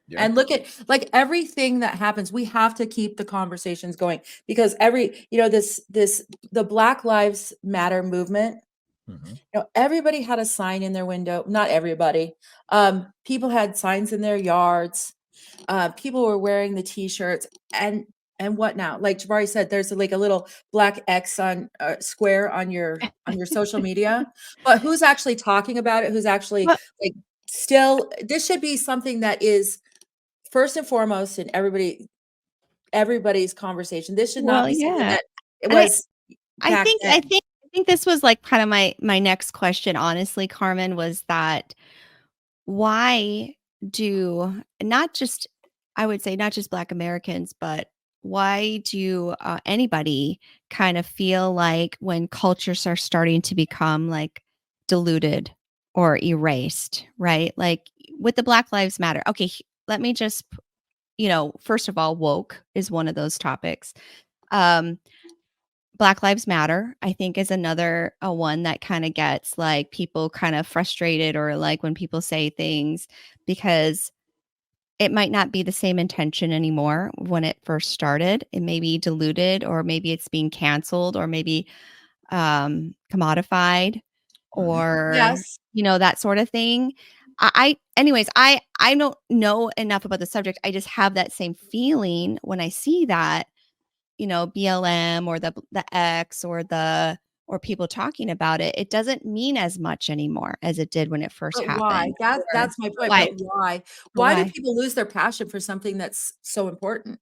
Yeah. And look at like everything that happens, we have to keep the conversations going because the Black Lives Matter movement, Mhm. everybody had a sign in their window. Not everybody. People had signs in their yards. People were wearing the t-shirts and what now? Like Jabari said, there's like a little black X on square on your social media, but who's actually talking about it? Who's actually Well, like still? This should be something that is first and foremost in everybody's conversation. This should not well, be something yeah. that it And I was I back think I then. think I think this was like kind of my next question, honestly, Carmen, was that why do not just I would say not just Black Americans, but why do anybody kind of feel like when cultures are starting to become like diluted or erased, right? Like with the Black Lives Matter. Okay, let me just first of all, woke is one of those topics. Um, Black Lives Matter, I think, is another one that kind of gets like people kind of frustrated or like when people say things because it might not be the same intention anymore when it first started. It may be diluted or maybe it's being canceled or maybe commodified Mhm. or Yes, that sort of thing. Anyways, I don't know enough about the subject. I just have that same feeling when I see that BLM or the X or people talking about it, it doesn't mean as much anymore as it did when it first but why? happened. Or That's my point. why? But why? But Why do why? people lose their passion for something that's so important?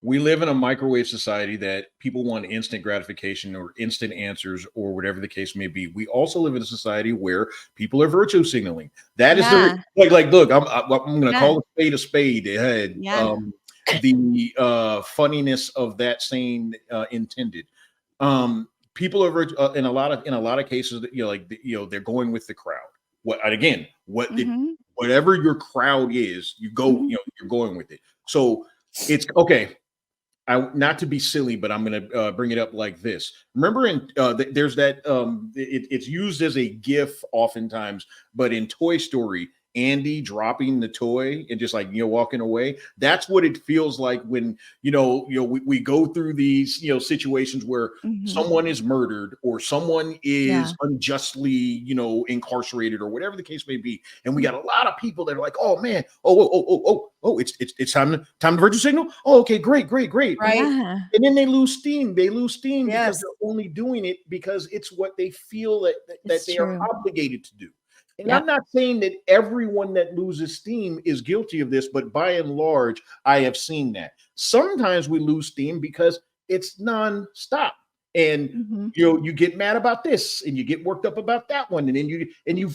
We live in a microwave society that people want instant gratification or instant answers or whatever the case may be. We also live in a society where people are virtue signaling. That is Yeah. like look, I'm going to Yeah. call a spade. It had Yeah. the funniness of that saying intended. People are in a lot of cases, they're going with the crowd. What and again, Mhm. whatever your crowd is, you go, Mhm. you're going with it. So it's okay. Not to be silly, but I'm going to bring it up like this. Remember, there's that it's used as a GIF oftentimes, but in Toy Story, Andy dropping the toy and just like walking away. That's what it feels like when we go through these situations where Mhm. someone is murdered or someone Yeah. is unjustly incarcerated or whatever the case may be, and we got a lot of people that are like, oh man, it's time to virtue signal. Oh, okay, great. Right? Yeah. And then they lose steam. They lose steam because Yes. they're only doing it because it's what they feel that It's they are true. obligated to do. And Yep. I'm not saying that everyone that loses steam is guilty of this, but by and large, I have seen that. Sometimes we lose steam because it's nonstop. And Mhm. you get mad about this and you get worked up about that one. And then you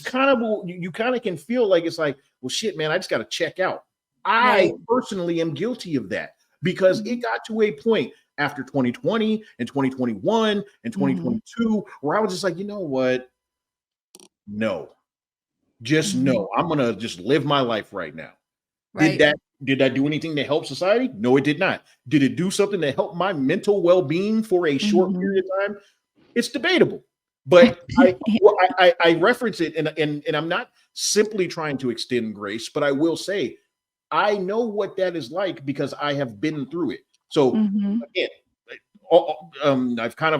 kind of can feel like it's like, well, shit, man, I just got to check out. I Right. personally am guilty of that because it Mhm. got to a point after 2020 and 2021 and Mhm. 2022 where I was just like, you know what? No, just Mhm. no. I'm gonna just live my life right now. Did Right. that did that do anything to help society? No, it did not. Did it do something to help my mental well-being for a short Mhm. period of time? It's debatable. But I reference it and I'm not simply trying to extend grace, but I will say I know what that is like because I have been through it. So Mhm. again, I've kind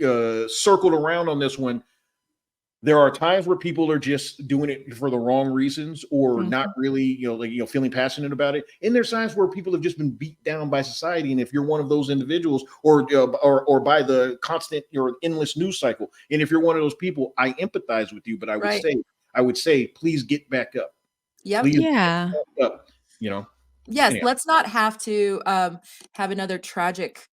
of circled around on this one. There are times where people are just doing it for the wrong reasons or not Mhm. really, feeling passionate about it. And there's times where people have just been beat down by society. And if you're one of those individuals, or by the constant or endless news cycle, and if you're one of those people, I empathize with you. But Right. I would say, please get back up. Yep. Please Yeah. get back up. Yes. Anyhow, Let's not have to have another tragic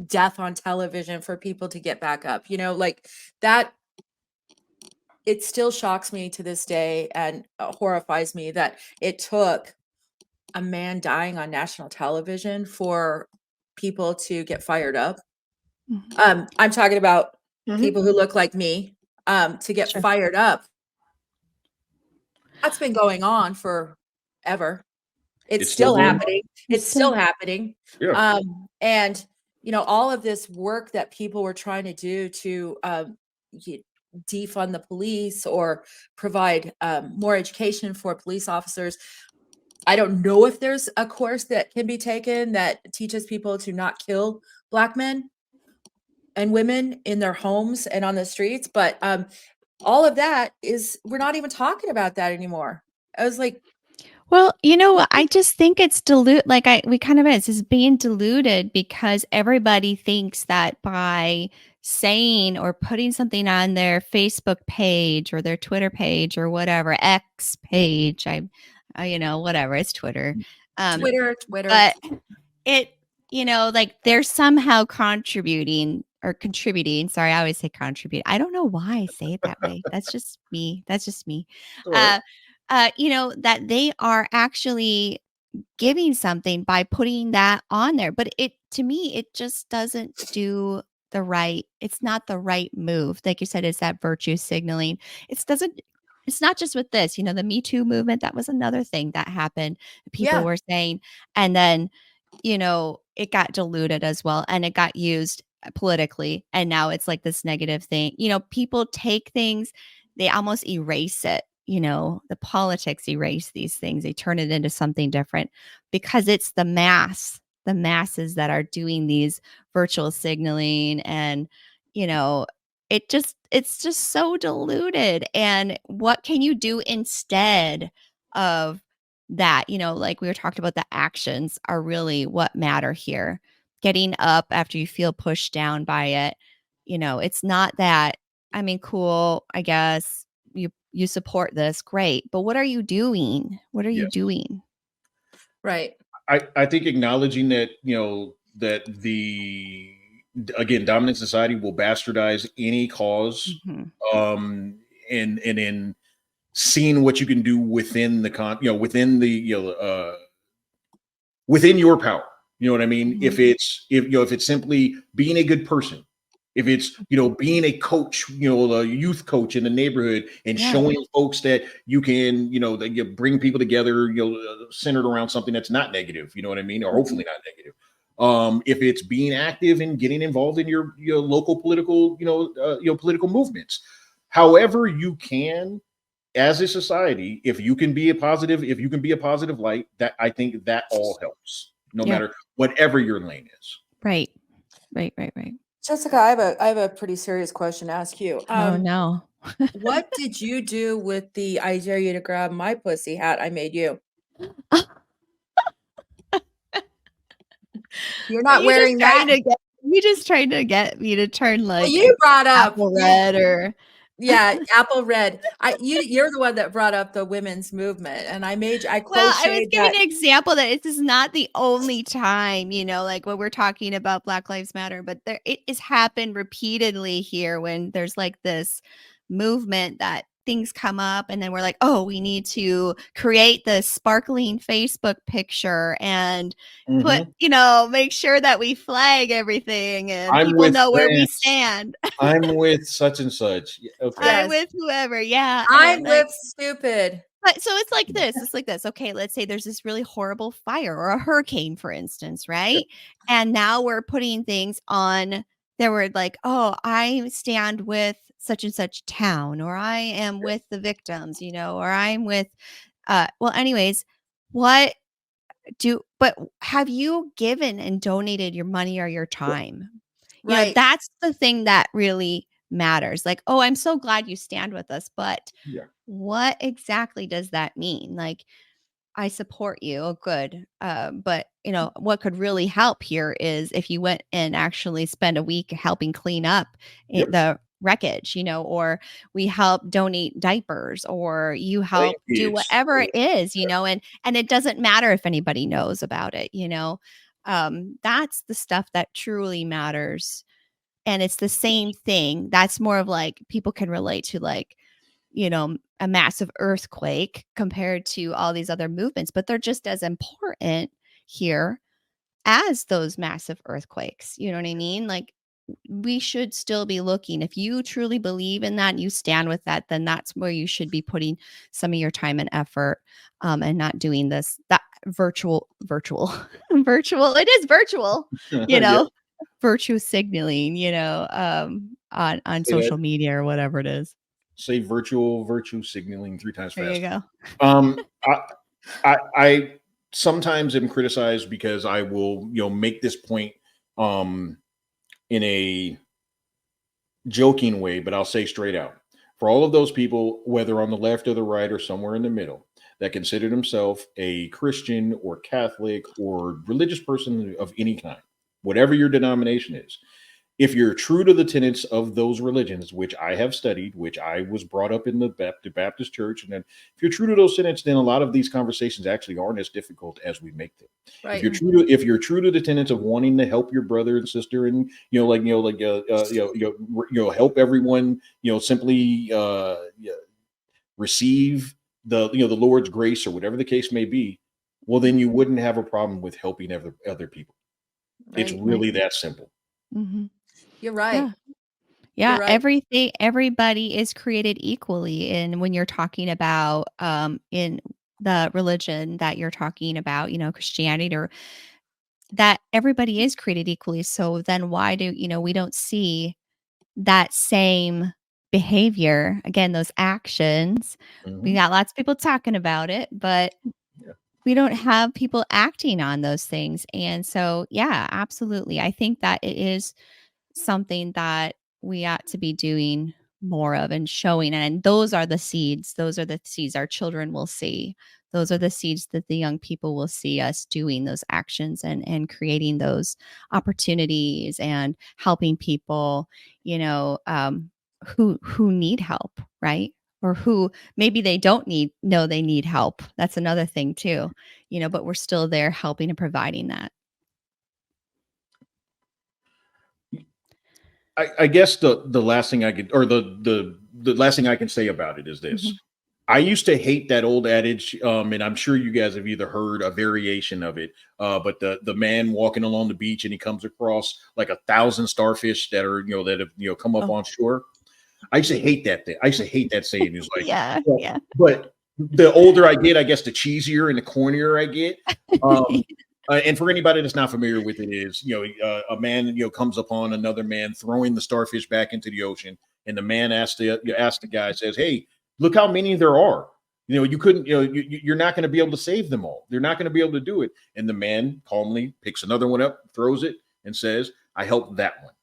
death on television for people to get back up. Like that. It still shocks me to this day and horrifies me that it took a man dying on national television for people to get fired up. Mhm. I'm talking about Mhm. people who look like me, to get Sure. fired up. That's been going on forever. It's it's still still going on. happening. It's It's still still happening. Yeah. And all of this work that people were trying to do to defund the police or provide more education for police officers. I don't know if there's a course that can be taken that teaches people to not kill Black men and women in their homes and on the streets, but all of that we're not even talking about that anymore. I was like, Well, what? I just think it's we kind of is being diluted because everybody thinks that by saying or putting something on their Facebook page or their Twitter page or whatever, X page, whatever, it's Twitter. Um, Twitter. but it, like they're somehow contributing. Sorry, I always say contribute. I don't know why I say it that way. That's just me. That's just me. All right. Uh, that they are actually giving something by putting that on there. But to me, it just doesn't do it's not the right move. Like you said, it's that virtue signaling. It's not just with this, the Me Too movement. That was another thing that happened. People Yeah. were saying, and then, it got diluted as well and it got used politically. And now it's like this negative thing. People take things, they almost erase it. The politics erase these things. They turn it into something different because it's the masses that are doing these virtual signaling and, it's just so diluted. And what can you do instead of that? Like we were talking about, the actions are really what matter here. Getting up after you feel pushed down by it. It's not that, I mean, cool, I guess you support this, great. But what are you doing? What are you Yes. doing? Right. I think acknowledging that, that again, dominant society will bastardize any cause, Mhm. and in seeing what you can do within within within your power. You know what I mean? Mhm. If it's simply being a good person, if it's being a coach, a youth coach in the neighborhood, and Yeah. showing folks that you can, that you bring people together, centered around something that's not negative. You know what I mean? Or hopefully not negative. If it's being active and getting involved in your local political, political movements, however you can, as a society, if you can be a positive light, that I think that all helps, no Yeah. matter whatever your lane is. Right. Right. Jessica, I have a pretty serious question to ask you. Oh no. What did you do with the "I dare you to grab my pussy" hat I made you? You're Are not wearing that. you just trying to get me to turn Well, like you brought up apple red or yeah, apple red. You're the one that brought up the women's movement, and I Well, I was crocheted giving that. an example that this is not the only time, like when we're talking about Black Lives Matter, but it has happened repeatedly here when there's like this movement that things come up and then we're like, oh, we need to create this sparkling Facebook picture and put, Mhm. make sure that we flag everything and I'm people with know where we France. stand. I'm with such and such. Okay. I'm Yes, with whoever. Yeah. I'm And with stupid. but so it's like this. It's like this. Okay, let's say there's this really horrible fire or a hurricane, for instance, Yeah. right? And now we're putting things on there were like, oh, I stand with such and such town, or I am with the victims, or I'm with well, anyways, but have you given and donated your money or your time? Right. That's the thing that really matters. Like, oh, I'm so glad you stand with us, but Yeah. what exactly does that mean? Like, I support you. Oh, good. But what could really help here is if you went and actually spend a week helping clean up Yep. the wreckage, or we help donate diapers, or you help do Blankets. whatever it is, and it doesn't matter if anybody knows about it. That's the stuff that truly matters. And it's the same thing. That's more of like people can relate to, like, a massive earthquake compared to all these other movements, but they're just as important here as those massive earthquakes. You know what I mean? Like, we should still be looking. If you truly believe in that and you stand with that, then that's where you should be putting some of your time and effort, and not doing that virtual, virtual. It is virtual, Yeah. virtue signaling, on Say that. social media or whatever it is. Say virtue signaling 3 times There you fast. go. I sometimes am criticized because I will, make this point in a joking way, but I'll say straight out. For all of those people, whether on the left or the right or somewhere in the middle, that consider themselves a Christian or Catholic or religious person of any kind, whatever your denomination is, if you're true to the tenets of those religions, which I have studied, which I was brought up in the Baptist church, and then if you're true to those tenets, then a lot of these conversations actually aren't as difficult as we make them. Right. If you're true to the tenets of wanting to help your brother and sister, and help everyone, simply receive the Lord's grace or whatever the case may be, well, then you wouldn't have a problem with helping other people. It's Right. really that simple. Mhm. You're right. Yeah, You're right. everybody is created equally. And when you're talking about in the religion that you're talking about, Christianity, or that everybody is created equally. So then why do, we don't see that same behavior, again, those actions? We Mhm. got lots of people talking about it, but Yeah. we don't have people acting on those things. And so, yeah, absolutely. I think that it is something that we ought to be doing more of and showing. And those are the seeds. Those are the seeds our children will see. Those are the seeds that the young people will see us doing those actions and creating those opportunities and helping people, who need help, right? Or who maybe they don't know they need help. That's another thing too, but we're still there helping and providing that. I guess the last thing I could, or the last thing I can say about it is this. Mhm. I used to hate that old adage, and I'm sure you guys have either heard a variation of it. But the man walking along the beach and he comes across like 1,000 starfish that are that have come up Oh. on shore. I used to hate that thing. I used to hate that saying. It's like, Yeah, well, yeah. but the older I get, I guess the cheesier and the cornier I get. And for anybody that's not familiar with it, is a man comes upon another man throwing the starfish back into the ocean, and the man asks the guy, says, "Hey, look how many there are. You couldn't. You're not going to be able to save them all. They're not going to be able to do it." And the man calmly picks another one up, throws it, and says, "I helped that one."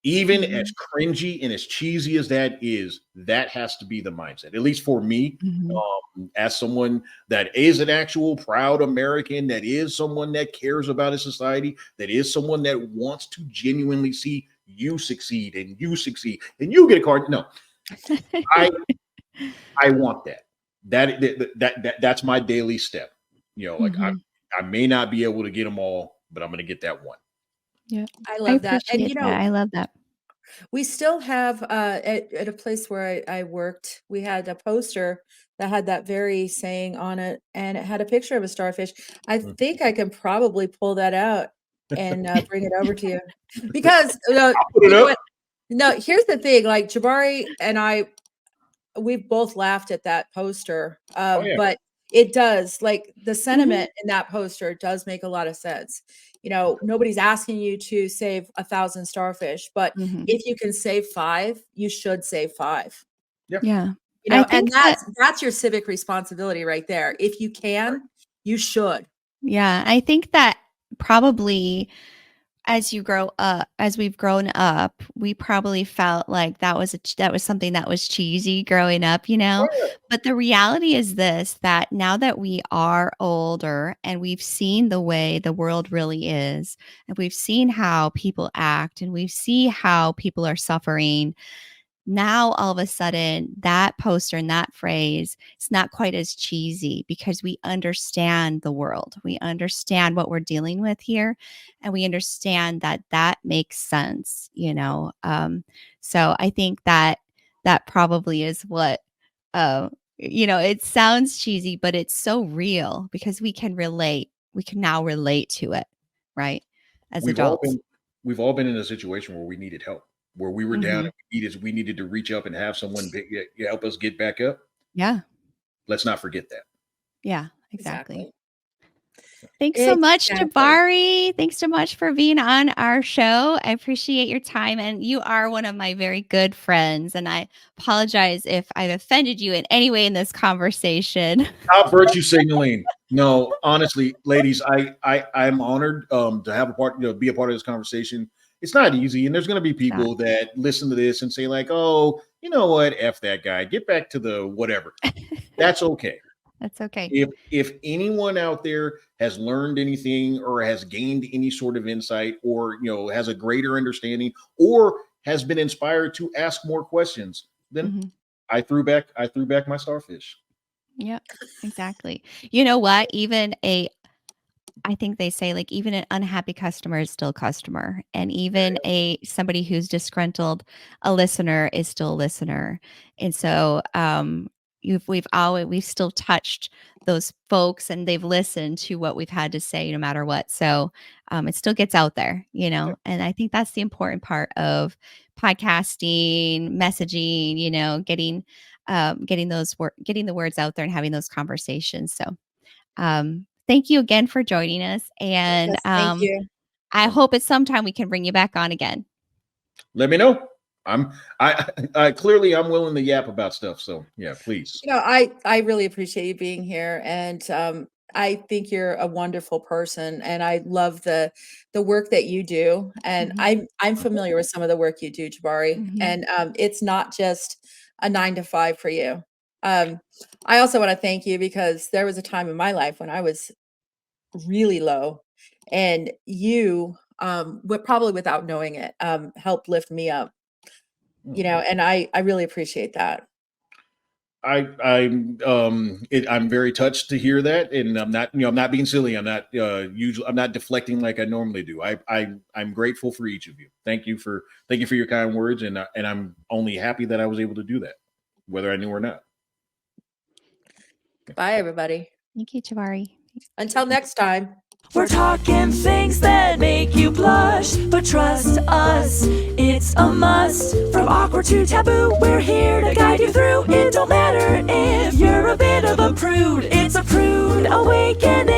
Even as cringy and as cheesy as that is, that has to be the mindset, at least for me, Mhm. as someone that is an actual proud American, that is someone that cares about his society, that is someone that wants to genuinely see you succeed and you get a card. No, I want that. That's my daily step. Like Mhm. I may not be able to get them all, but I'm going to get that one. Yeah. I I love that. And appreciate that. I love that. we still have at a place where I worked, we had a poster that had that very saying on it, and it had a picture of a starfish. I Mm. think I can probably pull that out and bring it over to you because Put it you know up. what? No, here's the thing. Like Jabari and I, we've both laughed at that poster, Oh yeah. but it does, like, the Mhm. sentiment in that poster does make a lot of sense. Nobody's asking you to save 1,000 starfish, but Mhm. if you can save 5, you should save 5. Yeah. You I know, and think that that's your civic responsibility right there. If you can, You should. Yeah, I think that probably as we've grown up, we probably felt like that was something that was cheesy growing up, you know? But the reality is this, that now that we are older and we've seen the way the world really is, and we've seen how people act, and we see how people are suffering, now all of a sudden that poster and that phrase, it's not quite as cheesy because we understand the world. We understand what we're dealing with here, and we understand that that makes sense, you know. So I think that that probably is what you know, it sounds cheesy, but it's so real because we can relate. We can now relate to it, right? As We've all adults. been we've all been in a situation where we needed help, where we were down Mhm. and we needed to reach up and have someone help us get back up. Yeah. Let's not forget that. Yeah, exactly. Exactly. Thanks so much, Exactly. Jabari. Thanks so much for being on our show. I appreciate your time. And you are one of my very good friends. And I apologize if I've offended you in any way in this conversation. Stop virtue signaling. No, honestly, ladies, I'm honored to have be a part of this conversation. It's not easy, and there's going to be Not. people that listen to this and say like, "Oh, you know what? F that guy. Get back to the whatever." That's okay. That's okay. If anyone out there has learned anything or has gained any sort of insight or has a greater understanding or has been inspired to ask more questions, then Mhm. I threw back my starfish. Yep, exactly. You know what? I think they say like even an unhappy customer is still a customer, and even a somebody who's disgruntled, a listener is still a listener. And so we've still touched those folks, and they've listened to what we've had to say no matter what. So it still gets out there, you know. And I think that's the important part of podcasting, messaging, you know, getting getting the words out there and having those conversations. So thank you again for joining us. And Yes, thank you. I hope at some time we can bring you back on again. Let me know. I clearly I'm willing to yap about stuff. So yeah, please. I really appreciate you being here, and I think you're a wonderful person, and I love the work that you do. And Mhm. I'm familiar with some of the work you do, Jabari, Mhm. and it's not just a 9 to 5 for you. Um, I also want to thank you because there was a time in my life when I was really low, and you, probably without knowing it, helped lift me up. And I really appreciate that. I'm very touched to hear that, and I'm not being silly. I'm not deflecting like I normally do. I'm grateful for each of you. Thank you for your kind words, and I'm only happy that I was able to do that, whether I knew or not. Bye, everybody. Thank you, Jabari. Until next time. We're talking things that make you blush, but trust us, it's a must. From awkward to taboo, we're here to guide you through. It don't matter if you're a bit of a prude, it's a prude awakening.